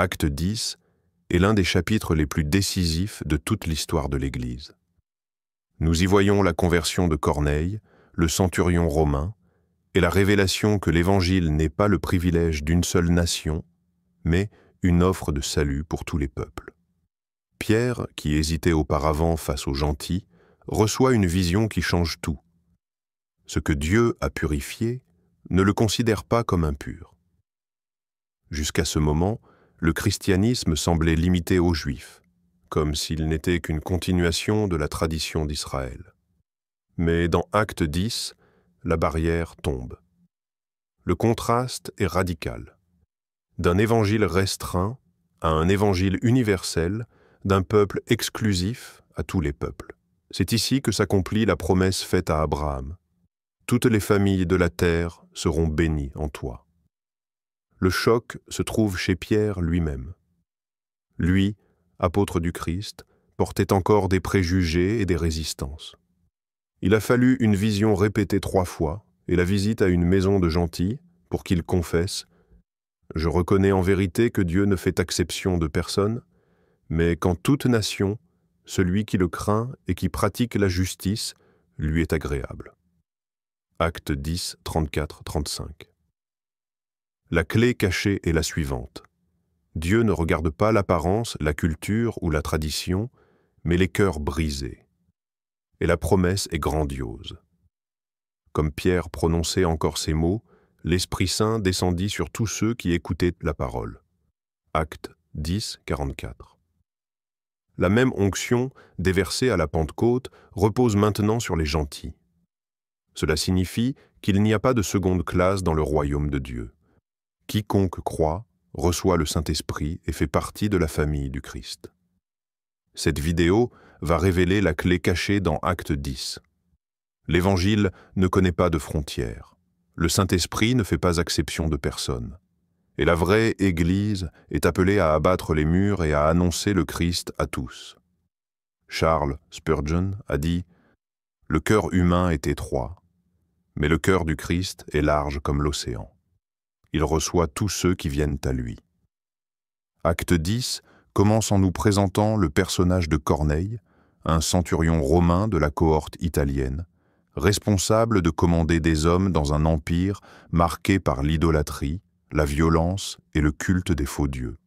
Acte 10 est l'un des chapitres les plus décisifs de toute l'histoire de l'Église. Nous y voyons la conversion de Corneille, le centurion romain, et la révélation que l'Évangile n'est pas le privilège d'une seule nation, mais une offre de salut pour tous les peuples. Pierre, qui hésitait auparavant face aux gentils, reçoit une vision qui change tout. Ce que Dieu a purifié ne le considère pas comme impur. Jusqu'à ce moment, le christianisme semblait limité aux Juifs, comme s'il n'était qu'une continuation de la tradition d'Israël. Mais dans Acte 10, la barrière tombe. Le contraste est radical. D'un évangile restreint à un évangile universel, d'un peuple exclusif à tous les peuples. C'est ici que s'accomplit la promesse faite à Abraham. Toutes les familles de la terre seront bénies en toi. Le choc se trouve chez Pierre lui-même. Lui, apôtre du Christ, portait encore des préjugés et des résistances. Il a fallu une vision répétée 3 fois et la visite à une maison de gentils pour qu'il confesse « Je reconnais en vérité que Dieu ne fait acception de personne, mais qu'en toute nation, celui qui le craint et qui pratique la justice lui est agréable. » Acte 10, 34-35. La clé cachée est la suivante. Dieu ne regarde pas l'apparence, la culture ou la tradition, mais les cœurs brisés. Et la promesse est grandiose. Comme Pierre prononçait encore ces mots, l'Esprit Saint descendit sur tous ceux qui écoutaient la parole. Acte 10, 44. La même onction, déversée à la Pentecôte, repose maintenant sur les gentils. Cela signifie qu'il n'y a pas de seconde classe dans le royaume de Dieu. Quiconque croit reçoit le Saint-Esprit et fait partie de la famille du Christ. Cette vidéo va révéler la clé cachée dans Acte 10. L'Évangile ne connaît pas de frontières. Le Saint-Esprit ne fait pas exception de personne. Et la vraie Église est appelée à abattre les murs et à annoncer le Christ à tous. Charles Spurgeon a dit « Le cœur humain est étroit, mais le cœur du Christ est large comme l'océan. Il reçoit tous ceux qui viennent à lui. » Acte 10 commence en nous présentant le personnage de Corneille, un centurion romain de la cohorte italienne, responsable de commander des hommes dans un empire marqué par l'idolâtrie, la violence et le culte des faux dieux.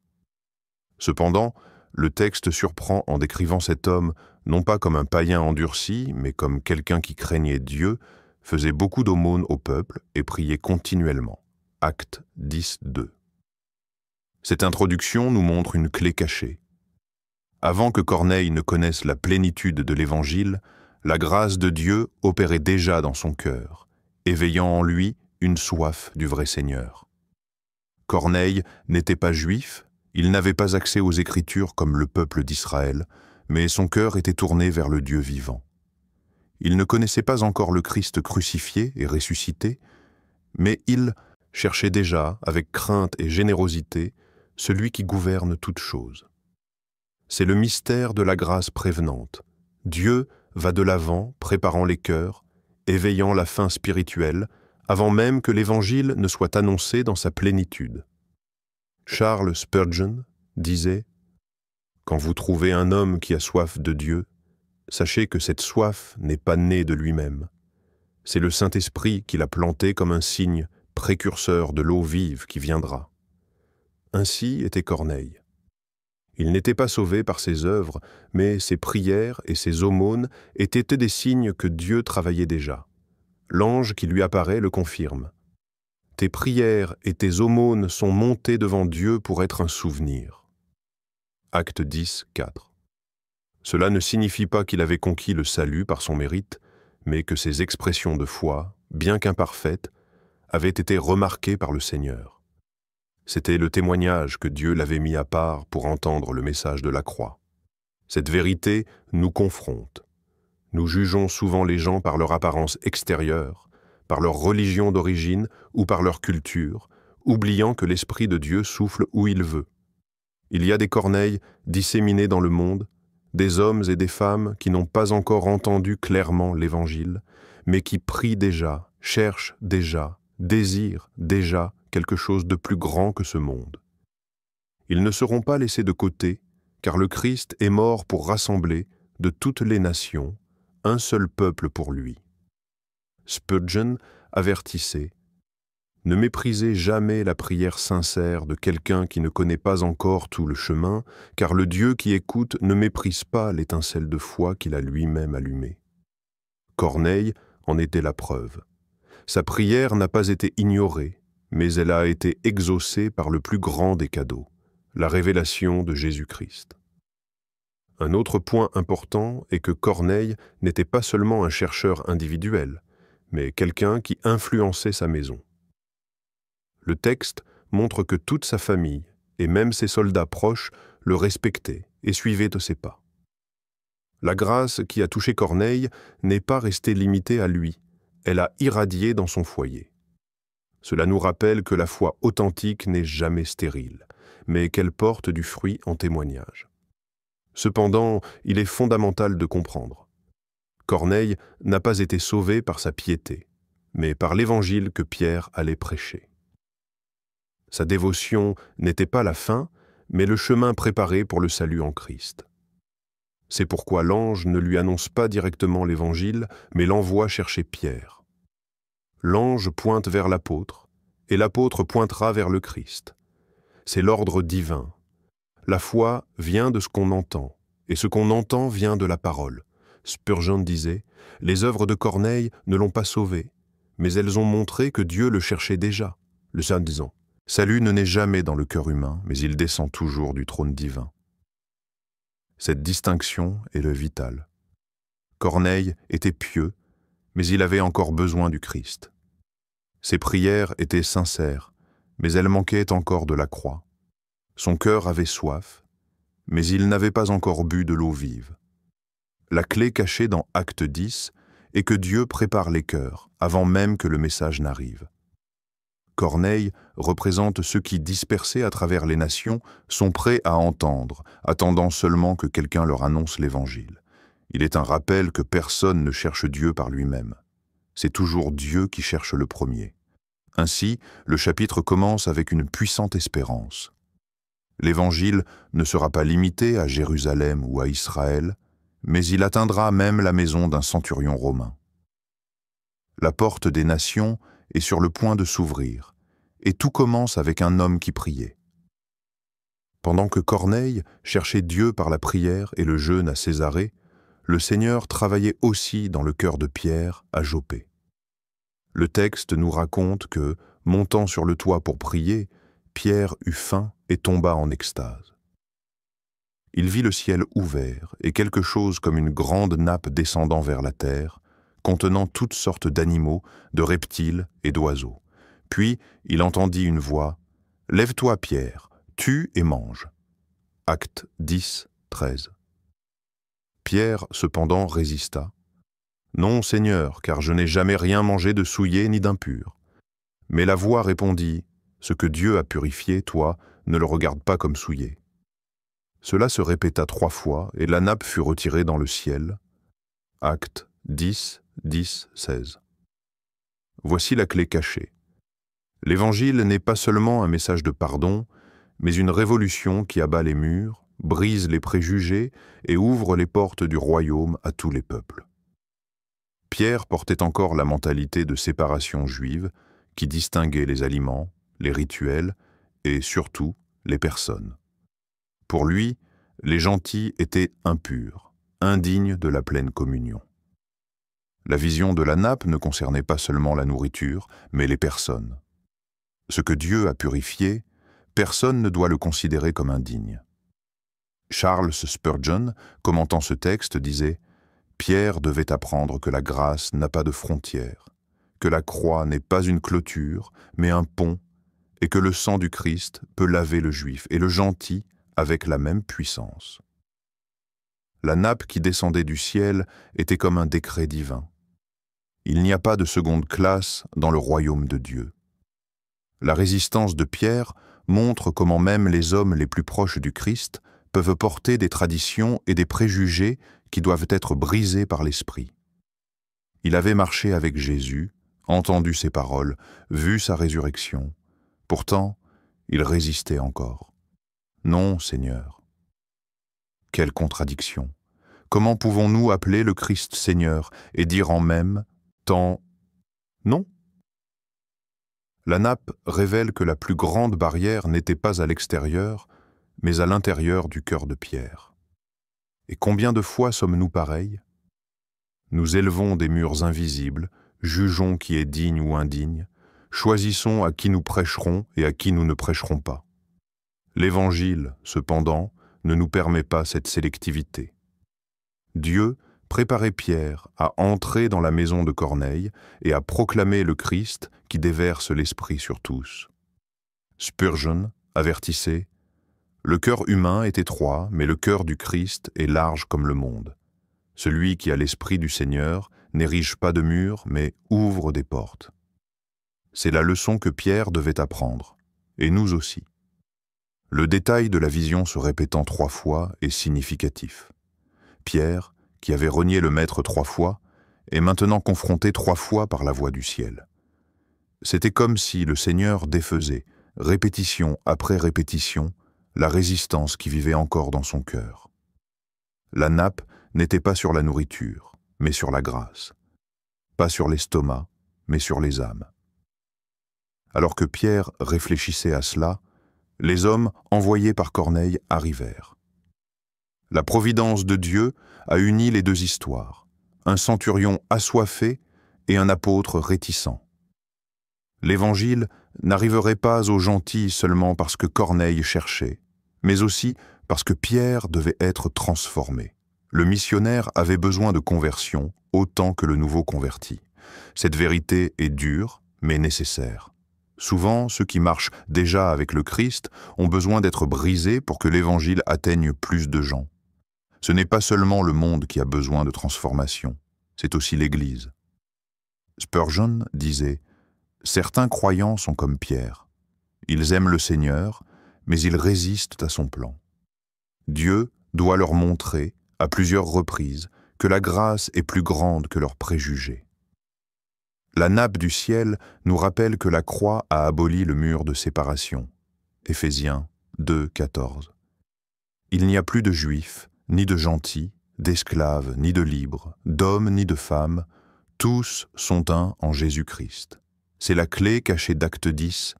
Cependant, le texte surprend en décrivant cet homme non pas comme un païen endurci, mais comme quelqu'un qui craignait Dieu, faisait beaucoup d'aumônes au peuple et priait continuellement. Acte 10, 2. Cette introduction nous montre une clé cachée. Avant que Corneille ne connaisse la plénitude de l'Évangile, la grâce de Dieu opérait déjà dans son cœur, éveillant en lui une soif du vrai Seigneur. Corneille n'était pas juif, il n'avait pas accès aux Écritures comme le peuple d'Israël, mais son cœur était tourné vers le Dieu vivant. Il ne connaissait pas encore le Christ crucifié et ressuscité, mais il cherchait déjà, avec crainte et générosité, celui qui gouverne toutes choses. C'est le mystère de la grâce prévenante. Dieu va de l'avant, préparant les cœurs, éveillant la faim spirituelle, avant même que l'Évangile ne soit annoncé dans sa plénitude. Charles Spurgeon disait « Quand vous trouvez un homme qui a soif de Dieu, sachez que cette soif n'est pas née de lui-même. C'est le Saint-Esprit qui l'a planté comme un signe précurseur de l'eau vive qui viendra. » Ainsi était Corneille. Il n'était pas sauvé par ses œuvres, mais ses prières et ses aumônes étaient des signes que Dieu travaillait déjà. L'ange qui lui apparaît le confirme. Tes prières et tes aumônes sont montées devant Dieu pour être un souvenir. Acte 10, 4. Cela ne signifie pas qu'il avait conquis le salut par son mérite, mais que ses expressions de foi, bien qu'imparfaites, avaient été remarquées par le Seigneur. C'était le témoignage que Dieu l'avait mis à part pour entendre le message de la croix. Cette vérité nous confronte. Nous jugeons souvent les gens par leur apparence extérieure, par leur religion d'origine ou par leur culture, oubliant que l'Esprit de Dieu souffle où il veut. Il y a des Corneilles disséminés dans le monde, des hommes et des femmes qui n'ont pas encore entendu clairement l'Évangile, mais qui prient déjà, cherchent déjà, désirent déjà quelque chose de plus grand que ce monde. Ils ne seront pas laissés de côté, car le Christ est mort pour rassembler, de toutes les nations, un seul peuple pour lui. Spurgeon avertissait: « Ne méprisez jamais la prière sincère de quelqu'un qui ne connaît pas encore tout le chemin, car le Dieu qui écoute ne méprise pas l'étincelle de foi qu'il a lui-même allumée. » Corneille en était la preuve. Sa prière n'a pas été ignorée, mais elle a été exaucée par le plus grand des cadeaux, la révélation de Jésus-Christ. Un autre point important est que Corneille n'était pas seulement un chercheur individuel, mais quelqu'un qui influençait sa maison. Le texte montre que toute sa famille, et même ses soldats proches, le respectaient et suivaient de ses pas. La grâce qui a touché Corneille n'est pas restée limitée à lui, elle a irradié dans son foyer. Cela nous rappelle que la foi authentique n'est jamais stérile, mais qu'elle porte du fruit en témoignage. Cependant, il est fondamental de comprendre. Corneille n'a pas été sauvé par sa piété, mais par l'évangile que Pierre allait prêcher. Sa dévotion n'était pas la fin, mais le chemin préparé pour le salut en Christ. C'est pourquoi l'ange ne lui annonce pas directement l'évangile, mais l'envoie chercher Pierre. L'ange pointe vers l'apôtre, et l'apôtre pointera vers le Christ. C'est l'ordre divin. La foi vient de ce qu'on entend, et ce qu'on entend vient de la parole. Spurgeon disait: « Les œuvres de Corneille ne l'ont pas sauvé, mais elles ont montré que Dieu le cherchait déjà. » Le saint disant: « Salut ne naît jamais dans le cœur humain, mais il descend toujours du trône divin. » Cette distinction est le vital. Corneille était pieux, mais il avait encore besoin du Christ. Ses prières étaient sincères, mais elles manquaient encore de la croix. Son cœur avait soif, mais il n'avait pas encore bu de l'eau vive. La clé cachée dans Acte 10 est que Dieu prépare les cœurs avant même que le message n'arrive. Corneille représente ceux qui, dispersés à travers les nations, sont prêts à entendre, attendant seulement que quelqu'un leur annonce l'Évangile. Il est un rappel que personne ne cherche Dieu par lui-même. C'est toujours Dieu qui cherche le premier. Ainsi, le chapitre commence avec une puissante espérance. L'Évangile ne sera pas limité à Jérusalem ou à Israël, mais il atteindra même la maison d'un centurion romain. La porte des nations est sur le point de s'ouvrir, et tout commence avec un homme qui priait. Pendant que Corneille cherchait Dieu par la prière et le jeûne à Césarée, le Seigneur travaillait aussi dans le cœur de Pierre à Joppé. Le texte nous raconte que, montant sur le toit pour prier, Pierre eut faim et tomba en extase. Il vit le ciel ouvert et quelque chose comme une grande nappe descendant vers la terre, contenant toutes sortes d'animaux, de reptiles et d'oiseaux. Puis il entendit une voix: « Lève-toi, Pierre, tue et mange. » Acte 10, 13. Pierre, cependant, résista. « Non, Seigneur, car je n'ai jamais rien mangé de souillé ni d'impur. » Mais la voix répondit: « Ce que Dieu a purifié, toi, ne le regarde pas comme souillé. » Cela se répéta 3 fois, et la nappe fut retirée dans le ciel. Acte 10, 10, 16. Voici la clé cachée. L'Évangile n'est pas seulement un message de pardon, mais une révolution qui abat les murs, brise les préjugés et ouvre les portes du royaume à tous les peuples. Pierre portait encore la mentalité de séparation juive qui distinguait les aliments, les rituels et surtout les personnes. Pour lui, les gentils étaient impurs, indignes de la pleine communion. La vision de la nappe ne concernait pas seulement la nourriture, mais les personnes. Ce que Dieu a purifié, personne ne doit le considérer comme indigne. Charles Spurgeon, commentant ce texte, disait: « Pierre devait apprendre que la grâce n'a pas de frontières, que la croix n'est pas une clôture, mais un pont, et que le sang du Christ peut laver le juif et le gentil avec la même puissance. » La nappe qui descendait du ciel était comme un décret divin. Il n'y a pas de seconde classe dans le royaume de Dieu. La résistance de Pierre montre comment même les hommes les plus proches du Christ peuvent porter des traditions et des préjugés qui doivent être brisés par l'Esprit. Il avait marché avec Jésus, entendu ses paroles, vu sa résurrection. Pourtant, il résistait encore. Non, Seigneur. Quelle contradiction! Comment pouvons-nous appeler le Christ Seigneur et dire en même temps non? La nappe révèle que la plus grande barrière n'était pas à l'extérieur, mais à l'intérieur du cœur de Pierre. Et combien de fois sommes-nous pareils? Nous élevons des murs invisibles, jugeons qui est digne ou indigne, choisissons à qui nous prêcherons et à qui nous ne prêcherons pas. L'Évangile, cependant, ne nous permet pas cette sélectivité. Dieu préparait Pierre à entrer dans la maison de Corneille et à proclamer le Christ qui déverse l'Esprit sur tous. Spurgeon avertissait « Le cœur humain est étroit, mais le cœur du Christ est large comme le monde. Celui qui a l'Esprit du Seigneur n'érige pas de murs, mais ouvre des portes. » C'est la leçon que Pierre devait apprendre, et nous aussi. Le détail de la vision se répétant 3 fois est significatif. Pierre, qui avait renié le Maître 3 fois, est maintenant confronté 3 fois par la voix du ciel. C'était comme si le Seigneur défaisait, répétition après répétition, la résistance qui vivait encore dans son cœur. La nappe n'était pas sur la nourriture, mais sur la grâce. Pas sur l'estomac, mais sur les âmes. Alors que Pierre réfléchissait à cela, les hommes envoyés par Corneille arrivèrent. La providence de Dieu a uni les 2 histoires, un centurion assoiffé et un apôtre réticent. L'Évangile n'arriverait pas aux gentils seulement parce que Corneille cherchait, mais aussi parce que Pierre devait être transformé. Le missionnaire avait besoin de conversion autant que le nouveau converti. Cette vérité est dure, mais nécessaire. Souvent, ceux qui marchent déjà avec le Christ ont besoin d'être brisés pour que l'Évangile atteigne plus de gens. Ce n'est pas seulement le monde qui a besoin de transformation, c'est aussi l'Église. Spurgeon disait « Certains croyants sont comme Pierre. Ils aiment le Seigneur, mais ils résistent à son plan. Dieu doit leur montrer, à plusieurs reprises, que la grâce est plus grande que leurs préjugés. La nappe du ciel nous rappelle que la croix a aboli le mur de séparation. Éphésiens 2, 14. Il n'y a plus de juifs, ni de gentils, d'esclaves, ni de libres, d'hommes, ni de femmes, tous sont un en Jésus-Christ. C'est la clé cachée d'Acte 10.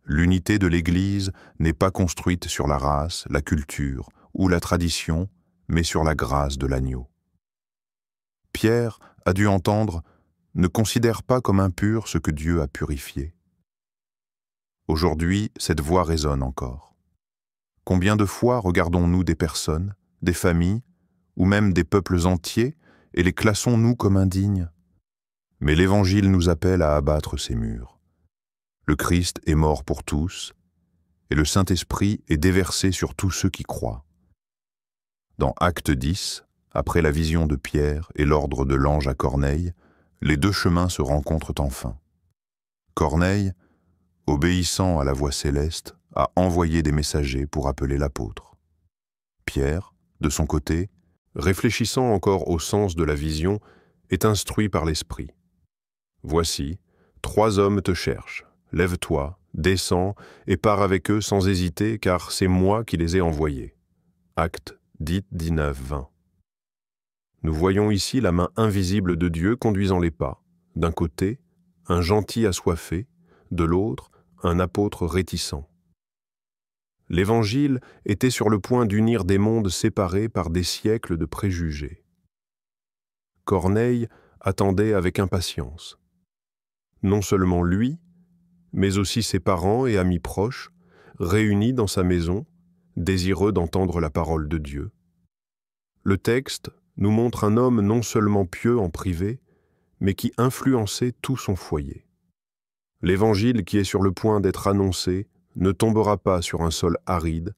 L'unité de l'Église n'est pas construite sur la race, la culture ou la tradition, mais sur la grâce de l'agneau. Pierre a dû entendre « Ne considère pas comme impur ce que Dieu a purifié ». Aujourd'hui, cette voix résonne encore. Combien de fois regardons-nous des personnes, des familles, ou même des peuples entiers, et les classons-nous comme indignes? Mais l'Évangile nous appelle à abattre ces murs. Le Christ est mort pour tous, et le Saint-Esprit est déversé sur tous ceux qui croient. Dans Acte 10, après la vision de Pierre et l'ordre de l'ange à Corneille, les 2 chemins se rencontrent enfin. Corneille, obéissant à la voix céleste, a envoyé des messagers pour appeler l'apôtre. Pierre, de son côté, réfléchissant encore au sens de la vision, est instruit par l'Esprit. « Voici, 3 hommes te cherchent. Lève-toi, descends et pars avec eux sans hésiter, car c'est moi qui les ai envoyés. » Acte 10, 19, 20. Nous voyons ici la main invisible de Dieu conduisant les pas. D'un côté, un gentil assoiffé, de l'autre, un apôtre réticent. L'Évangile était sur le point d'unir des mondes séparés par des siècles de préjugés. Corneille attendait avec impatience. Non seulement lui, mais aussi ses parents et amis proches, réunis dans sa maison, désireux d'entendre la parole de Dieu. Le texte nous montre un homme non seulement pieux en privé, mais qui influençait tout son foyer. L'Évangile qui est sur le point d'être annoncé ne tombera pas sur un sol aride,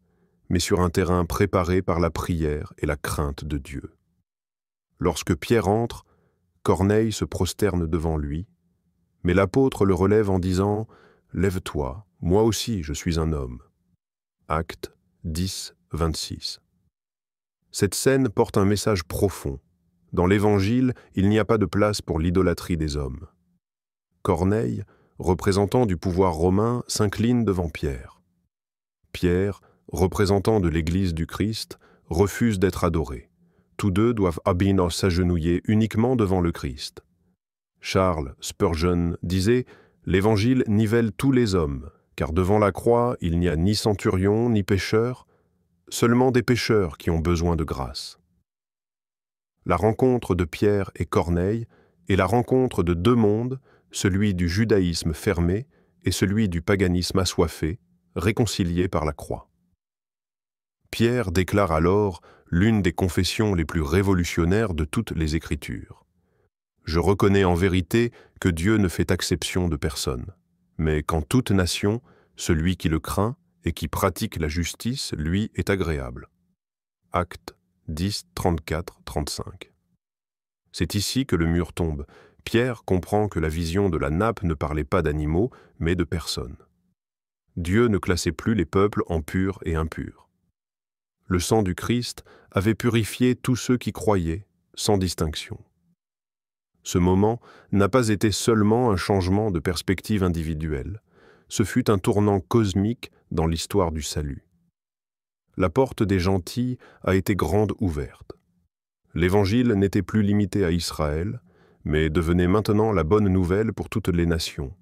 mais sur un terrain préparé par la prière et la crainte de Dieu. Lorsque Pierre entre, Corneille se prosterne devant lui, mais l'apôtre le relève en disant « Lève-toi, moi aussi je suis un homme ». Acte 10, 26. Cette scène porte un message profond. Dans l'Évangile, il n'y a pas de place pour l'idolâtrie des hommes. Corneille, représentant du pouvoir romain, s'incline devant Pierre. Pierre, représentants de l'Église du Christ, refusent d'être adorés. Tous deux doivent s'agenouiller uniquement devant le Christ. Charles Spurgeon disait « L'Évangile nivelle tous les hommes, car devant la croix, il n'y a ni centurion ni pécheur, seulement des pécheurs qui ont besoin de grâce. » La rencontre de Pierre et Corneille est la rencontre de deux mondes, celui du judaïsme fermé et celui du paganisme assoiffé, réconciliés par la croix. Pierre déclare alors l'une des confessions les plus révolutionnaires de toutes les Écritures. « Je reconnais en vérité que Dieu ne fait exception de personne, mais qu'en toute nation, celui qui le craint et qui pratique la justice, lui, est agréable. » Actes 10, 34, 35. C'est ici que le mur tombe. Pierre comprend que la vision de la nappe ne parlait pas d'animaux, mais de personnes. Dieu ne classait plus les peuples en purs et impurs. Le sang du Christ avait purifié tous ceux qui croyaient, sans distinction. Ce moment n'a pas été seulement un changement de perspective individuelle, ce fut un tournant cosmique dans l'histoire du salut. La porte des gentils a été grande ouverte. L'Évangile n'était plus limité à Israël, mais devenait maintenant la bonne nouvelle pour toutes les nations.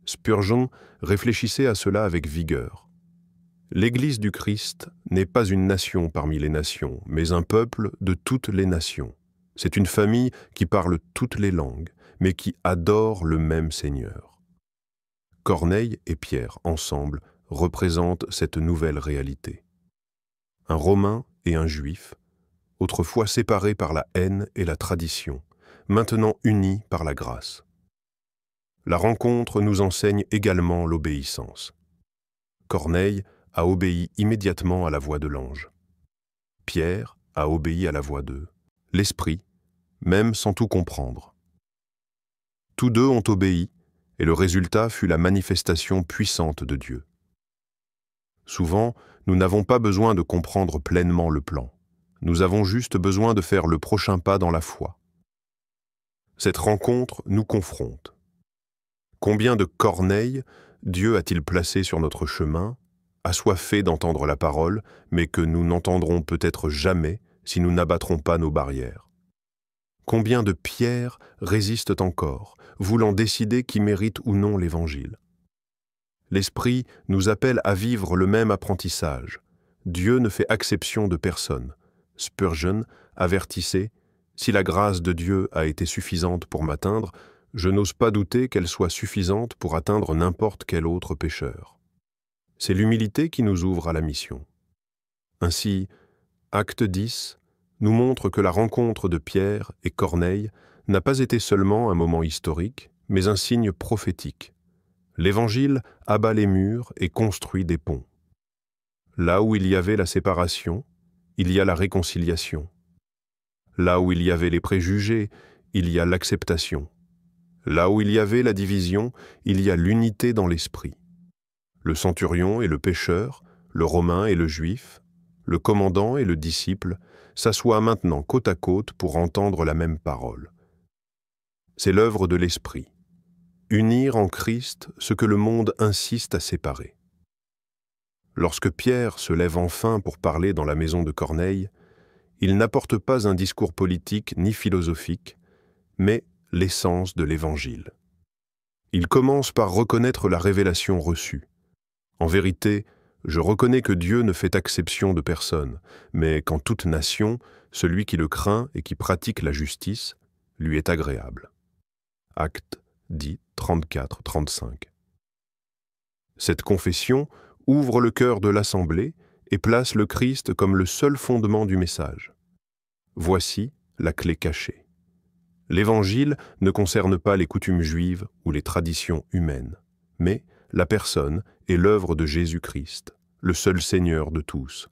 Spurgeon réfléchissait à cela avec vigueur. L'Église du Christ n'est pas une nation parmi les nations, mais un peuple de toutes les nations. C'est une famille qui parle toutes les langues, mais qui adore le même Seigneur. Corneille et Pierre, ensemble, représentent cette nouvelle réalité. Un Romain et un Juif, autrefois séparés par la haine et la tradition, maintenant unis par la grâce. La rencontre nous enseigne également l'obéissance. Corneille a obéi immédiatement à la voix de l'ange. Pierre a obéi à la voix de l'Esprit, même sans tout comprendre. Tous deux ont obéi, et le résultat fut la manifestation puissante de Dieu. Souvent, nous n'avons pas besoin de comprendre pleinement le plan. Nous avons juste besoin de faire le prochain pas dans la foi. Cette rencontre nous confronte. Combien de Corneilles Dieu a-t-il placé sur notre chemin, assoiffés d'entendre la parole, mais que nous n'entendrons peut-être jamais si nous n'abattrons pas nos barrières? Combien de Pierre résistent encore, voulant décider qui mérite ou non l'Évangile? L'Esprit nous appelle à vivre le même apprentissage. Dieu ne fait exception de personne. Spurgeon avertissait « Si la grâce de Dieu a été suffisante pour m'atteindre, je n'ose pas douter qu'elle soit suffisante pour atteindre n'importe quel autre pécheur. » C'est l'humilité qui nous ouvre à la mission. Ainsi, Acte 10 nous montre que la rencontre de Pierre et Corneille n'a pas été seulement un moment historique, mais un signe prophétique. L'Évangile abat les murs et construit des ponts. Là où il y avait la séparation, il y a la réconciliation. Là où il y avait les préjugés, il y a l'acceptation. Là où il y avait la division, il y a l'unité dans l'esprit. Le centurion et le pécheur, le romain et le juif, le commandant et le disciple s'assoient maintenant côte à côte pour entendre la même parole. C'est l'œuvre de l'Esprit. Unir en Christ ce que le monde insiste à séparer. Lorsque Pierre se lève enfin pour parler dans la maison de Corneille, il n'apporte pas un discours politique ni philosophique, mais l'essence de l'Évangile. Il commence par reconnaître la révélation reçue. En vérité, je reconnais que Dieu ne fait exception de personne, mais qu'en toute nation, celui qui le craint et qui pratique la justice lui est agréable. Acte 10, 34, 35. Cette confession ouvre le cœur de l'Assemblée et place le Christ comme le seul fondement du message. Voici la clé cachée. L'Évangile ne concerne pas les coutumes juives ou les traditions humaines, mais la personne et l'œuvre de Jésus-Christ, le seul Seigneur de tous.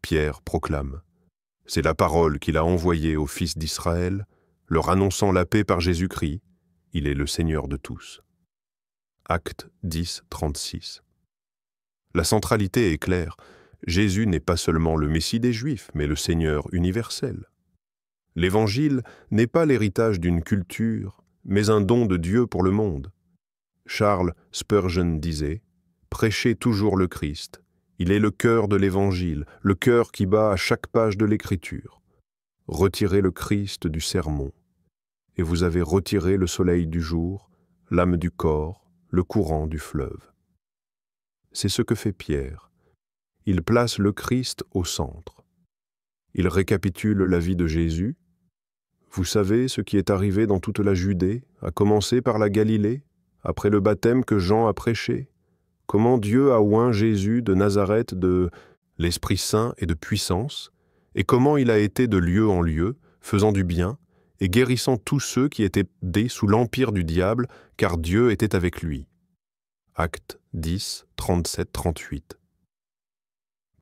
Pierre proclame « C'est la parole qu'il a envoyée aux fils d'Israël, leur annonçant la paix par Jésus-Christ, il est le Seigneur de tous. » Acte 10, 36. La centralité est claire. Jésus n'est pas seulement le Messie des Juifs, mais le Seigneur universel. L'Évangile n'est pas l'héritage d'une culture, mais un don de Dieu pour le monde. Charles Spurgeon disait « Prêchez toujours le Christ, Il est le cœur de l'Évangile, le cœur qui bat à chaque page de l'Écriture. Retirez le Christ du sermon, et vous avez retiré le soleil du jour, l'âme du corps, le courant du fleuve. C'est ce que fait Pierre. Il place le Christ au centre. Il récapitule la vie de Jésus. Vous savez ce qui est arrivé dans toute la Judée, à commencer par la Galilée, après le baptême que Jean a prêché. Comment Dieu a oint Jésus de Nazareth de l'Esprit Saint et de puissance, et comment il a été de lieu en lieu, faisant du bien, et guérissant tous ceux qui étaient sous l'empire du diable, car Dieu était avec lui. Actes 10, 37-38.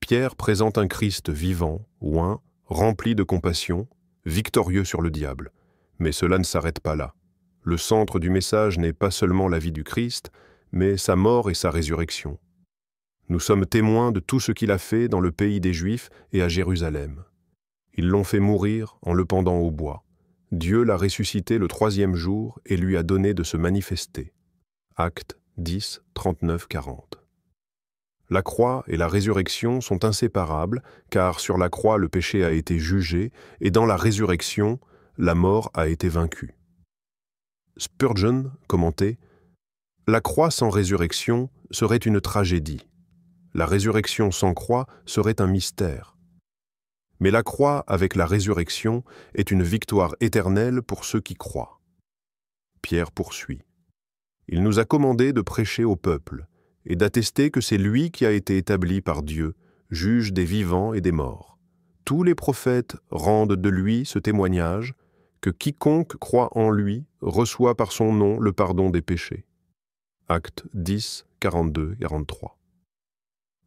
Pierre présente un Christ vivant, oint, rempli de compassion, victorieux sur le diable. Mais cela ne s'arrête pas là. Le centre du message n'est pas seulement la vie du Christ, mais sa mort et sa résurrection. Nous sommes témoins de tout ce qu'il a fait dans le pays des Juifs et à Jérusalem. Ils l'ont fait mourir en le pendant au bois. Dieu l'a ressuscité le 3e jour et lui a donné de se manifester. Actes 10, 39-40. La croix et la résurrection sont inséparables, car sur la croix le péché a été jugé, et dans la résurrection, la mort a été vaincue. Spurgeon commentait « La croix sans résurrection serait une tragédie. La résurrection sans croix serait un mystère. Mais la croix avec la résurrection est une victoire éternelle pour ceux qui croient. » Pierre poursuit. Il nous a commandé de prêcher au peuple et d'attester que c'est lui qui a été établi par Dieu, juge des vivants et des morts. Tous les prophètes rendent de lui ce témoignage que quiconque croit en lui reçoit par son nom le pardon des péchés. Actes 10, 42-43.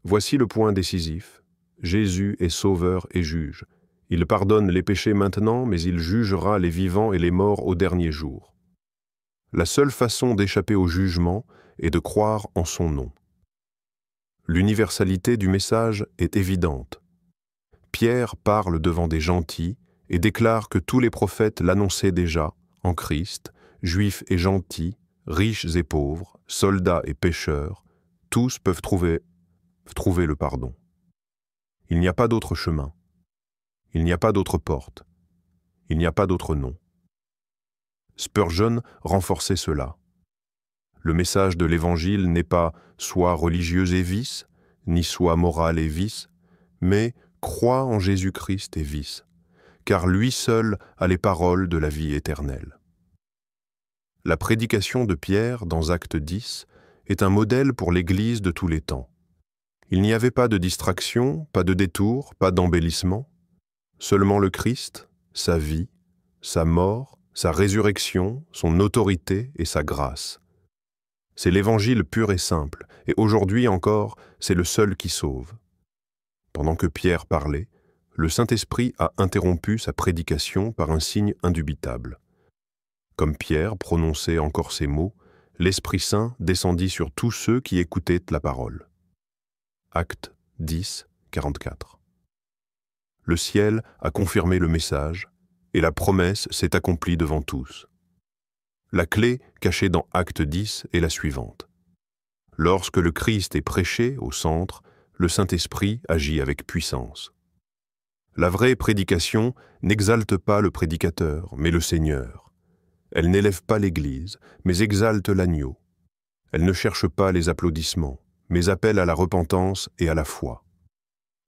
Voici le point décisif. Jésus est sauveur et juge. Il pardonne les péchés maintenant, mais il jugera les vivants et les morts au dernier jour. La seule façon d'échapper au jugement est de croire en son nom. L'universalité du message est évidente. Pierre parle devant des gentils et déclare que tous les prophètes l'annonçaient déjà, en Christ, juifs et gentils, riches et pauvres, soldats et pécheurs, tous peuvent trouver le pardon. Il n'y a pas d'autre chemin. Il n'y a pas d'autre porte. Il n'y a pas d'autre nom. Spurgeon renforçait cela. Le message de l'Évangile n'est pas soit religieux et vice, ni soit moral et vice, mais crois en Jésus-Christ et vice, car lui seul a les paroles de la vie éternelle. La prédication de Pierre dans Actes 10 est un modèle pour l'Église de tous les temps. Il n'y avait pas de distraction, pas de détour, pas d'embellissement, seulement le Christ, sa vie, sa mort, sa résurrection, son autorité et sa grâce. C'est l'Évangile pur et simple, et aujourd'hui encore, c'est le seul qui sauve. Pendant que Pierre parlait, le Saint-Esprit a interrompu sa prédication par un signe indubitable. Comme Pierre prononçait encore ces mots, l'Esprit Saint descendit sur tous ceux qui écoutaient la parole. Actes 10, 44. Le ciel a confirmé le message, et la promesse s'est accomplie devant tous. La clé cachée dans Acte 10 est la suivante. Lorsque le Christ est prêché au centre, le Saint-Esprit agit avec puissance. La vraie prédication n'exalte pas le prédicateur, mais le Seigneur. Elle n'élève pas l'Église, mais exalte l'agneau. Elle ne cherche pas les applaudissements, mais appelle à la repentance et à la foi.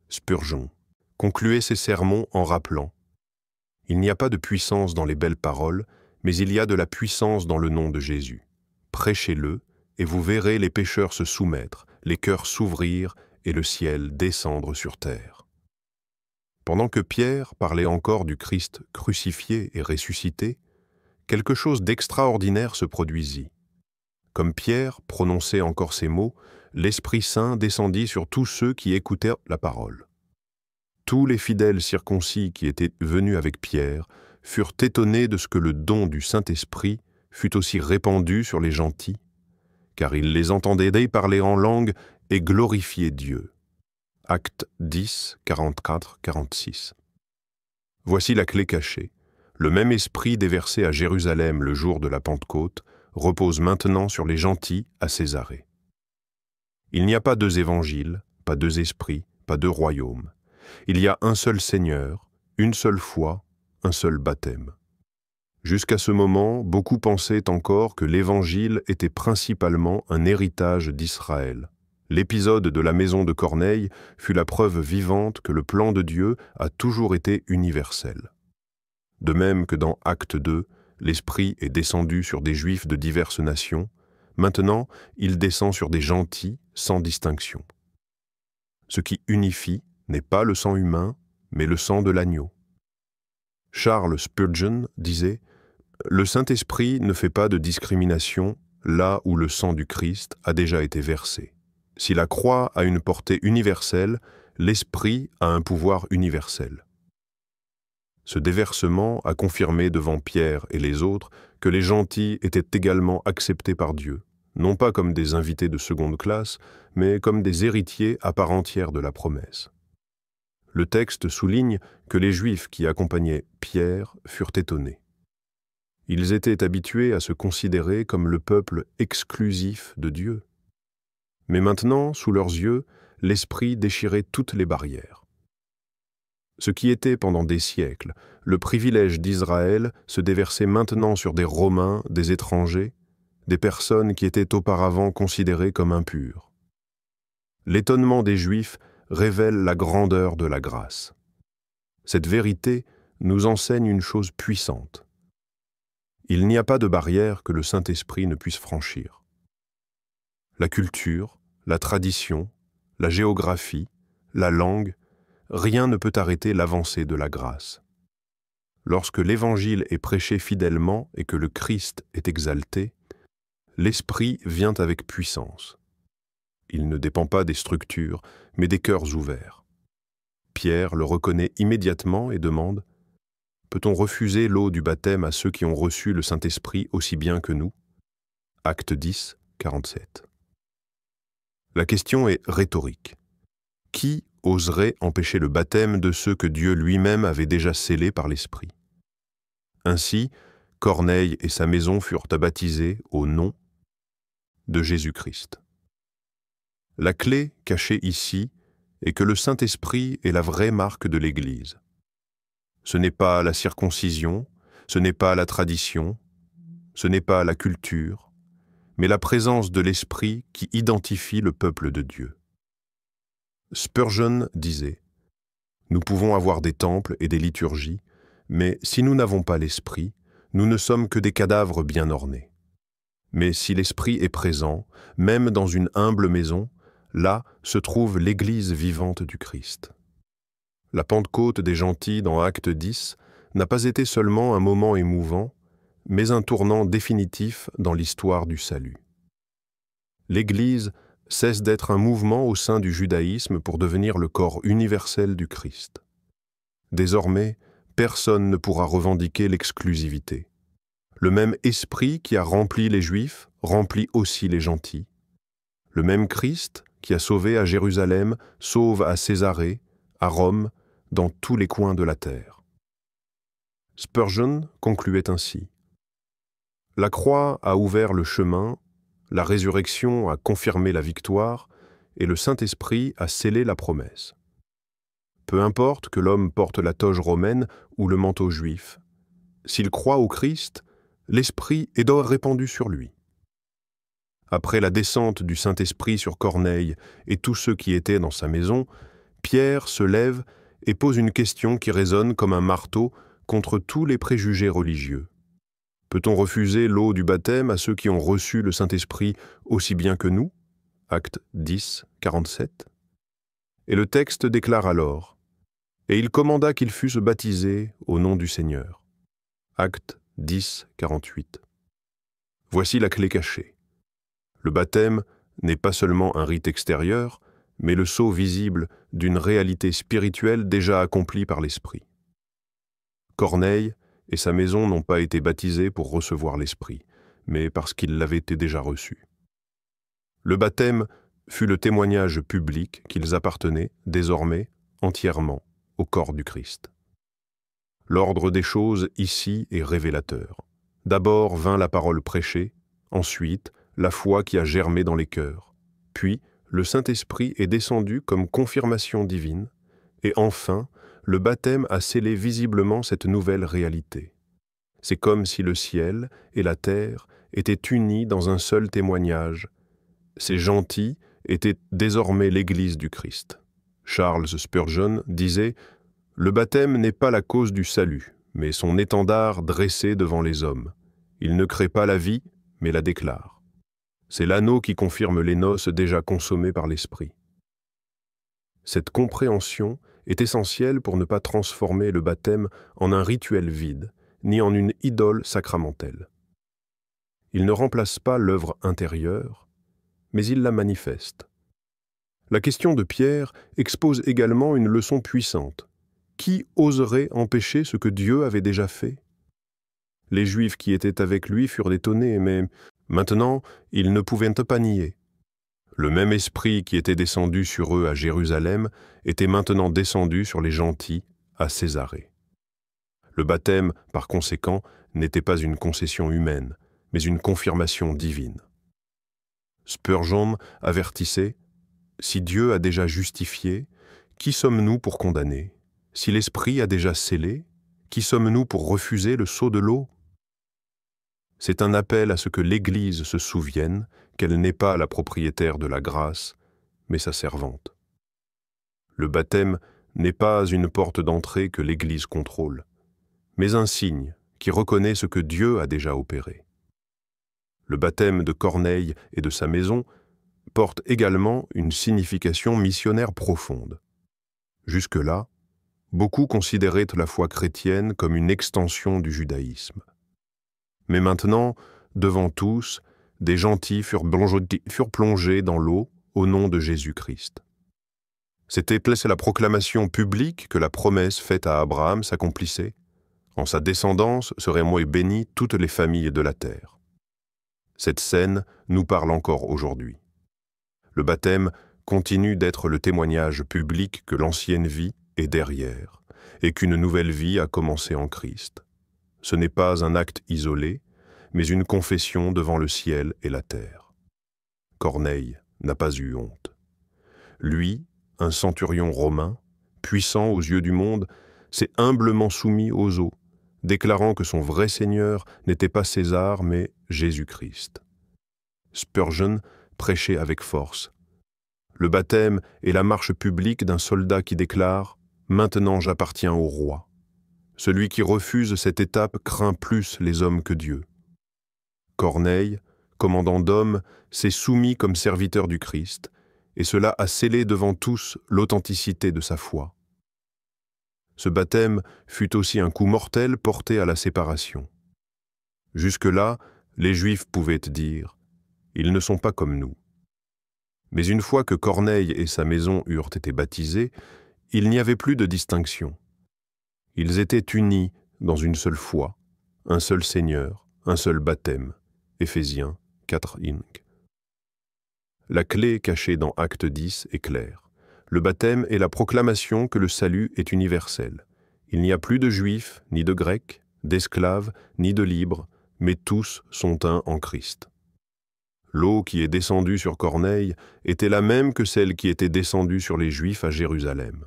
Spurgeon concluait ses sermons en rappelant « Il n'y a pas de puissance dans les belles paroles, mais il y a de la puissance dans le nom de Jésus. Prêchez-le, et vous verrez les pécheurs se soumettre, les cœurs s'ouvrir et le ciel descendre sur terre. » Pendant que Pierre parlait encore du Christ crucifié et ressuscité, quelque chose d'extraordinaire se produisit. Comme Pierre prononçait encore ces mots, l'Esprit Saint descendit sur tous ceux qui écoutèrent la parole. Tous les fidèles circoncis qui étaient venus avec Pierre furent étonnés de ce que le don du Saint-Esprit fût aussi répandu sur les gentils, car ils les entendaient parler en langue et glorifier Dieu. Actes 10, 44-46. Voici la clé cachée. Le même esprit déversé à Jérusalem le jour de la Pentecôte repose maintenant sur les gentils à Césarée. Il n'y a pas deux évangiles, pas deux esprits, pas deux royaumes. Il y a un seul Seigneur, une seule foi, un seul baptême. Jusqu'à ce moment, beaucoup pensaient encore que l'Évangile était principalement un héritage d'Israël. L'épisode de la maison de Corneille fut la preuve vivante que le plan de Dieu a toujours été universel. De même que dans Acte 2, l'Esprit est descendu sur des Juifs de diverses nations, maintenant il descend sur des gentils sans distinction. Ce qui unifie n'est pas le sang humain, mais le sang de l'agneau. Charles Spurgeon disait « Le Saint-Esprit ne fait pas de discrimination là où le sang du Christ a déjà été versé. Si la croix a une portée universelle, l'Esprit a un pouvoir universel. » Ce déversement a confirmé devant Pierre et les autres que les gentils étaient également acceptés par Dieu, non pas comme des invités de seconde classe, mais comme des héritiers à part entière de la promesse. Le texte souligne que les Juifs qui accompagnaient Pierre furent étonnés. Ils étaient habitués à se considérer comme le peuple exclusif de Dieu. Mais maintenant, sous leurs yeux, l'Esprit déchirait toutes les barrières. Ce qui était pendant des siècles le privilège d'Israël se déversait maintenant sur des Romains, des étrangers, des personnes qui étaient auparavant considérées comme impures. L'étonnement des Juifs révèle la grandeur de la grâce. Cette vérité nous enseigne une chose puissante. Il n'y a pas de barrière que le Saint-Esprit ne puisse franchir. La culture, la tradition, la géographie, la langue, rien ne peut arrêter l'avancée de la grâce. Lorsque l'Évangile est prêché fidèlement et que le Christ est exalté, l'Esprit vient avec puissance. Il ne dépend pas des structures, mais des cœurs ouverts. Pierre le reconnaît immédiatement et demande « Peut-on refuser l'eau du baptême à ceux qui ont reçu le Saint-Esprit aussi bien que nous » Acte 10, 47. La question est rhétorique. Qui oserait empêcher le baptême de ceux que Dieu lui-même avait déjà scellés par l'Esprit? Ainsi, Corneille et sa maison furent baptisés au nom de Jésus-Christ. La clé cachée ici est que le Saint-Esprit est la vraie marque de l'Église. Ce n'est pas la circoncision, ce n'est pas la tradition, ce n'est pas la culture, mais la présence de l'Esprit qui identifie le peuple de Dieu. Spurgeon disait « Nous pouvons avoir des temples et des liturgies, mais si nous n'avons pas l'Esprit, nous ne sommes que des cadavres bien ornés. Mais si l'Esprit est présent, même dans une humble maison, là se trouve l'Église vivante du Christ. » La Pentecôte des gentils dans Acte 10 n'a pas été seulement un moment émouvant, mais un tournant définitif dans l'histoire du salut. L'Église cesse d'être un mouvement au sein du judaïsme pour devenir le corps universel du Christ. Désormais, personne ne pourra revendiquer l'exclusivité. Le même esprit qui a rempli les Juifs remplit aussi les gentils. Le même Christ qui a sauvé à Jérusalem sauve à Césarée, à Rome, dans tous les coins de la terre. Spurgeon concluait ainsi. La croix a ouvert le chemin, la résurrection a confirmé la victoire et le Saint-Esprit a scellé la promesse. Peu importe que l'homme porte la toge romaine ou le manteau juif, s'il croit au Christ, l'Esprit est d'or répandu sur lui. Après la descente du Saint-Esprit sur Corneille et tous ceux qui étaient dans sa maison, Pierre se lève et pose une question qui résonne comme un marteau contre tous les préjugés religieux. Peut-on refuser l'eau du baptême à ceux qui ont reçu le Saint-Esprit aussi bien que nous? Acte 10, 47. Et le texte déclare alors « Et il commanda qu'ils fussent baptisés au nom du Seigneur. » Acte 10, 48. Voici la clé cachée. Le baptême n'est pas seulement un rite extérieur, mais le sceau visible d'une réalité spirituelle déjà accomplie par l'Esprit. Corneille et sa maison n'ont pas été baptisés pour recevoir l'Esprit, mais parce qu'ils l'avaient déjà reçu. Le baptême fut le témoignage public qu'ils appartenaient, désormais, entièrement au corps du Christ. L'ordre des choses ici est révélateur. D'abord vint la parole prêchée, ensuite la foi qui a germé dans les cœurs, puis le Saint-Esprit est descendu comme confirmation divine, et enfin, le baptême a scellé visiblement cette nouvelle réalité. C'est comme si le ciel et la terre étaient unis dans un seul témoignage. Ces gentils étaient désormais l'Église du Christ. Charles Spurgeon disait « Le baptême n'est pas la cause du salut, mais son étendard dressé devant les hommes. Il ne crée pas la vie, mais la déclare. C'est l'anneau qui confirme les noces déjà consommées par l'Esprit. » Cette compréhension est essentielle pour ne pas transformer le baptême en un rituel vide, ni en une idole sacramentelle. Il ne remplace pas l'œuvre intérieure, mais il la manifeste. La question de Pierre expose également une leçon puissante. Qui oserait empêcher ce que Dieu avait déjà fait? Les Juifs qui étaient avec lui furent étonnés, mais maintenant, ils ne pouvaient pas nier. Le même esprit qui était descendu sur eux à Jérusalem était maintenant descendu sur les gentils à Césarée. Le baptême, par conséquent, n'était pas une concession humaine, mais une confirmation divine. Spurgeon avertissait « Si Dieu a déjà justifié, qui sommes-nous pour condamner? Si l'Esprit a déjà scellé, qui sommes-nous pour refuser le sceau de l'eau ?» C'est un appel à ce que l'Église se souvienne qu'elle n'est pas la propriétaire de la grâce, mais sa servante. Le baptême n'est pas une porte d'entrée que l'Église contrôle, mais un signe qui reconnaît ce que Dieu a déjà opéré. Le baptême de Corneille et de sa maison porte également une signification missionnaire profonde. Jusque-là, beaucoup considéraient la foi chrétienne comme une extension du judaïsme. Mais maintenant, devant tous, des gentils furent plongés dans l'eau au nom de Jésus-Christ. C'était la proclamation publique que la promesse faite à Abraham s'accomplissait. En sa descendance seraient bénies toutes les familles de la terre. Cette scène nous parle encore aujourd'hui. Le baptême continue d'être le témoignage public que l'ancienne vie est derrière et qu'une nouvelle vie a commencé en Christ. Ce n'est pas un acte isolé, mais une confession devant le ciel et la terre. Corneille n'a pas eu honte. Lui, un centurion romain, puissant aux yeux du monde, s'est humblement soumis aux eaux, déclarant que son vrai Seigneur n'était pas César, mais Jésus-Christ. Spurgeon prêchait avec force. Le baptême est la marche publique d'un soldat qui déclare « Maintenant j'appartiens au roi ». Celui qui refuse cette étape craint plus les hommes que Dieu. Corneille, commandant d'hommes, s'est soumis comme serviteur du Christ, et cela a scellé devant tous l'authenticité de sa foi. Ce baptême fut aussi un coup mortel porté à la séparation. Jusque-là, les Juifs pouvaient dire « Ils ne sont pas comme nous ». Mais une fois que Corneille et sa maison eurent été baptisés, il n'y avait plus de distinction. Ils étaient unis dans une seule foi, un seul Seigneur, un seul baptême. Éphésiens 4 Inc. La clé cachée dans Acte 10 est claire. Le baptême est la proclamation que le salut est universel. Il n'y a plus de juifs, ni de grecs, d'esclaves, ni de libres, mais tous sont un en Christ. L'eau qui est descendue sur Corneille était la même que celle qui était descendue sur les Juifs à Jérusalem.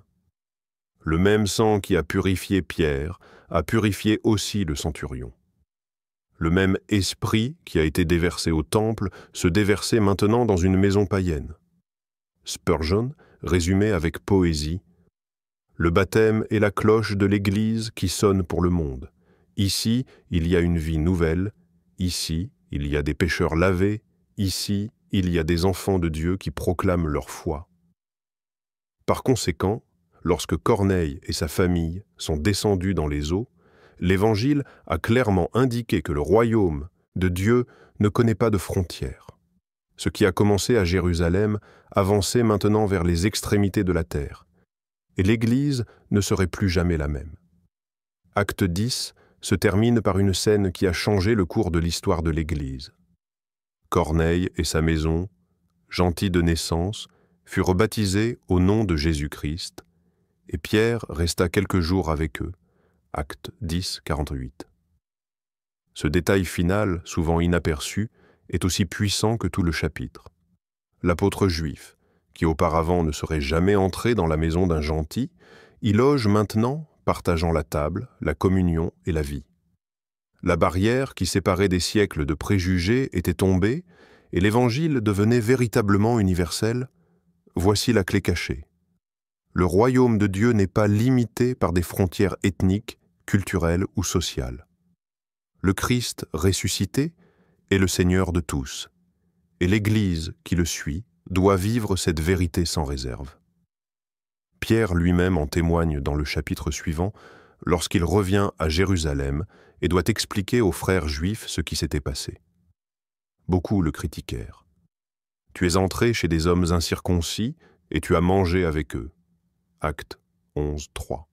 Le même sang qui a purifié Pierre a purifié aussi le centurion. Le même esprit qui a été déversé au temple se déversait maintenant dans une maison païenne. Spurgeon résumait avec poésie « Le baptême est la cloche de l'Église qui sonne pour le monde. Ici, il y a une vie nouvelle. Ici, il y a des pécheurs lavés. Ici, il y a des enfants de Dieu qui proclament leur foi. » Par conséquent, lorsque Corneille et sa famille sont descendus dans les eaux, l'Évangile a clairement indiqué que le royaume de Dieu ne connaît pas de frontières. Ce qui a commencé à Jérusalem avançait maintenant vers les extrémités de la terre, et l'Église ne serait plus jamais la même. Acte 10 se termine par une scène qui a changé le cours de l'histoire de l'Église. Corneille et sa maison, gentils de naissance, furent baptisés au nom de Jésus-Christ, et Pierre resta quelques jours avec eux. Acte 10, 48. Ce détail final, souvent inaperçu, est aussi puissant que tout le chapitre. L'apôtre juif, qui auparavant ne serait jamais entré dans la maison d'un gentil, y loge maintenant, partageant la table, la communion et la vie. La barrière qui séparait des siècles de préjugés était tombée, et l'Évangile devenait véritablement universel. Voici la clé cachée. Le royaume de Dieu n'est pas limité par des frontières ethniques, culturelles ou sociales. Le Christ ressuscité est le Seigneur de tous, et l'Église qui le suit doit vivre cette vérité sans réserve. Pierre lui-même en témoigne dans le chapitre suivant, lorsqu'il revient à Jérusalem et doit expliquer aux frères juifs ce qui s'était passé. Beaucoup le critiquèrent. « Tu es entré chez des hommes incirconcis et tu as mangé avec eux. » Actes 11, 3.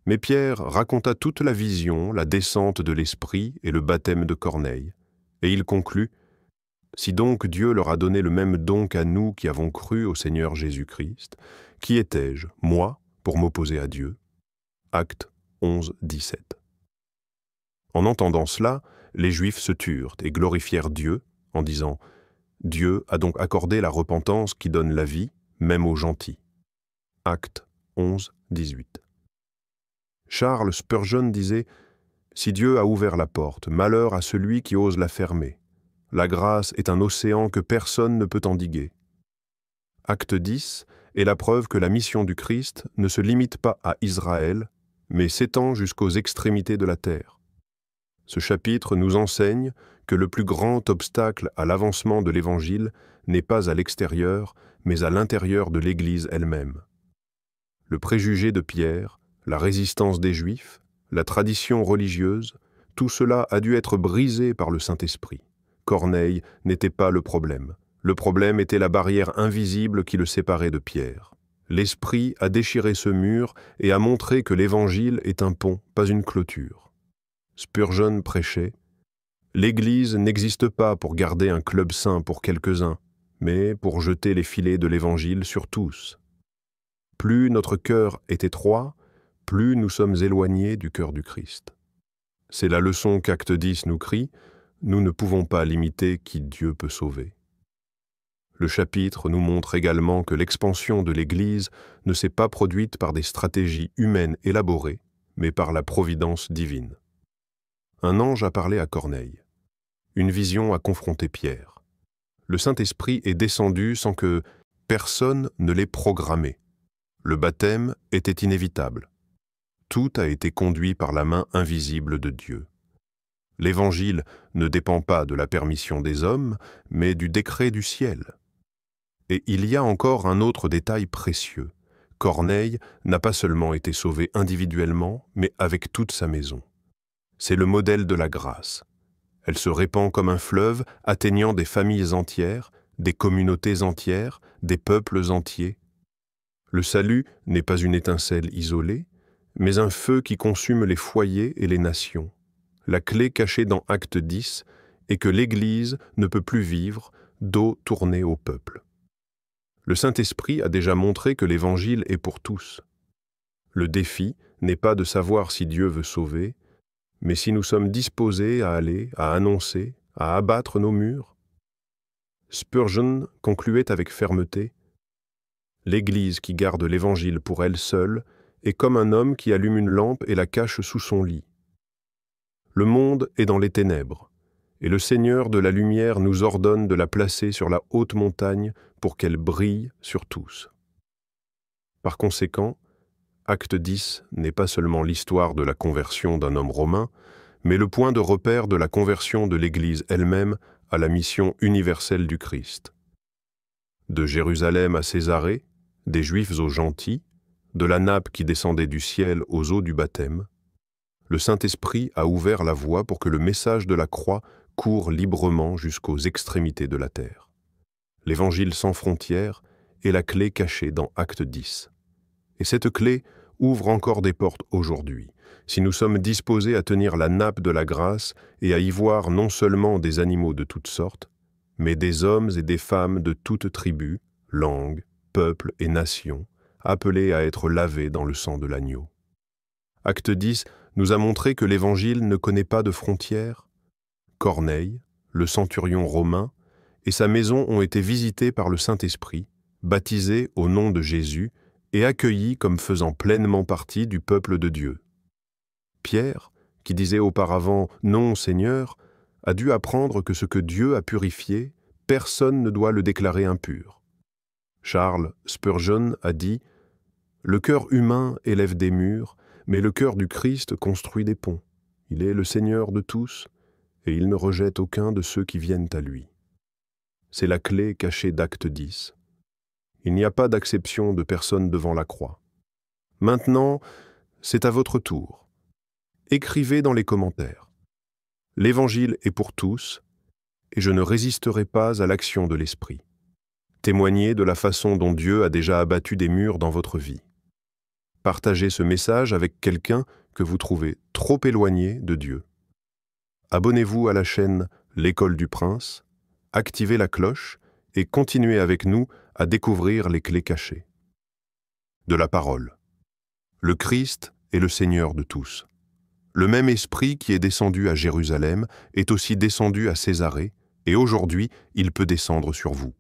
Mais Pierre raconta toute la vision, la descente de l'Esprit et le baptême de Corneille, et il conclut « Si donc Dieu leur a donné le même don qu'à nous qui avons cru au Seigneur Jésus-Christ, qui étais-je, moi, pour m'opposer à Dieu ?» Actes 11, 17. En entendant cela, les Juifs se turent et glorifièrent Dieu en disant « Dieu a donc accordé la repentance qui donne la vie, même aux gentils. » Actes 11, 18. Charles Spurgeon disait « Si Dieu a ouvert la porte, malheur à celui qui ose la fermer. La grâce est un océan que personne ne peut endiguer. » Acte 10 est la preuve que la mission du Christ ne se limite pas à Israël, mais s'étend jusqu'aux extrémités de la terre. Ce chapitre nous enseigne que le plus grand obstacle à l'avancement de l'Évangile n'est pas à l'extérieur, mais à l'intérieur de l'Église elle-même. Le préjugé de Pierre, la résistance des Juifs, la tradition religieuse, tout cela a dû être brisé par le Saint-Esprit. Corneille n'était pas le problème. Le problème était la barrière invisible qui le séparait de Pierre. L'Esprit a déchiré ce mur et a montré que l'Évangile est un pont, pas une clôture. Spurgeon prêchait « L'Église n'existe pas pour garder un club saint pour quelques-uns, mais pour jeter les filets de l'Évangile sur tous. Plus notre cœur est étroit, plus nous sommes éloignés du cœur du Christ. » C'est la leçon qu'Acte 10 nous crie, nous ne pouvons pas limiter qui Dieu peut sauver. Le chapitre nous montre également que l'expansion de l'Église ne s'est pas produite par des stratégies humaines élaborées, mais par la providence divine. Un ange a parlé à Corneille. Une vision a confronté Pierre. Le Saint-Esprit est descendu sans que personne ne l'ait programmé. Le baptême était inévitable. Tout a été conduit par la main invisible de Dieu. L'Évangile ne dépend pas de la permission des hommes, mais du décret du ciel. Et il y a encore un autre détail précieux. Corneille n'a pas seulement été sauvé individuellement, mais avec toute sa maison. C'est le modèle de la grâce. Elle se répand comme un fleuve, atteignant des familles entières, des communautés entières, des peuples entiers. Le salut n'est pas une étincelle isolée, mais un feu qui consume les foyers et les nations. La clé cachée dans Acte 10 est que l'Église ne peut plus vivre dos tourné au peuple. Le Saint-Esprit a déjà montré que l'Évangile est pour tous. Le défi n'est pas de savoir si Dieu veut sauver, mais si nous sommes disposés à aller, à annoncer, à abattre nos murs. Spurgeon concluait avec fermeté « L'Église qui garde l'Évangile pour elle seule est comme un homme qui allume une lampe et la cache sous son lit. Le monde est dans les ténèbres, et le Seigneur de la lumière nous ordonne de la placer sur la haute montagne pour qu'elle brille sur tous. » Par conséquent, Acte 10 n'est pas seulement l'histoire de la conversion d'un homme romain, mais le point de repère de la conversion de l'Église elle-même à la mission universelle du Christ. De Jérusalem à Césarée, des Juifs aux gentils, de la nappe qui descendait du ciel aux eaux du baptême, le Saint-Esprit a ouvert la voie pour que le message de la croix court librement jusqu'aux extrémités de la terre. L'Évangile sans frontières est la clé cachée dans Acte 10. Et cette clé ouvre encore des portes aujourd'hui, si nous sommes disposés à tenir la nappe de la grâce et à y voir non seulement des animaux de toutes sortes, mais des hommes et des femmes de toutes tribus, langues, peuples et nations, appelés à être lavés dans le sang de l'agneau. Acte 10 nous a montré que l'Évangile ne connaît pas de frontières. Corneille, le centurion romain, et sa maison ont été visités par le Saint-Esprit, baptisés au nom de Jésus et accueillis comme faisant pleinement partie du peuple de Dieu. Pierre, qui disait auparavant « Non, Seigneur », a dû apprendre que ce que Dieu a purifié, personne ne doit le déclarer impur. Charles Spurgeon a dit « Le cœur humain élève des murs, mais le cœur du Christ construit des ponts. Il est le Seigneur de tous, et il ne rejette aucun de ceux qui viennent à lui. » C'est la clé cachée d'Acte 10. Il n'y a pas d'acception de personne devant la croix. Maintenant, c'est à votre tour. Écrivez dans les commentaires. L'Évangile est pour tous, et je ne résisterai pas à l'action de l'Esprit. Témoignez de la façon dont Dieu a déjà abattu des murs dans votre vie. Partagez ce message avec quelqu'un que vous trouvez trop éloigné de Dieu. Abonnez-vous à la chaîne L'École du Prince, activez la cloche et continuez avec nous à découvrir les clés cachées. De la parole. Le Christ est le Seigneur de tous. Le même esprit qui est descendu à Jérusalem est aussi descendu à Césarée, et aujourd'hui, il peut descendre sur vous.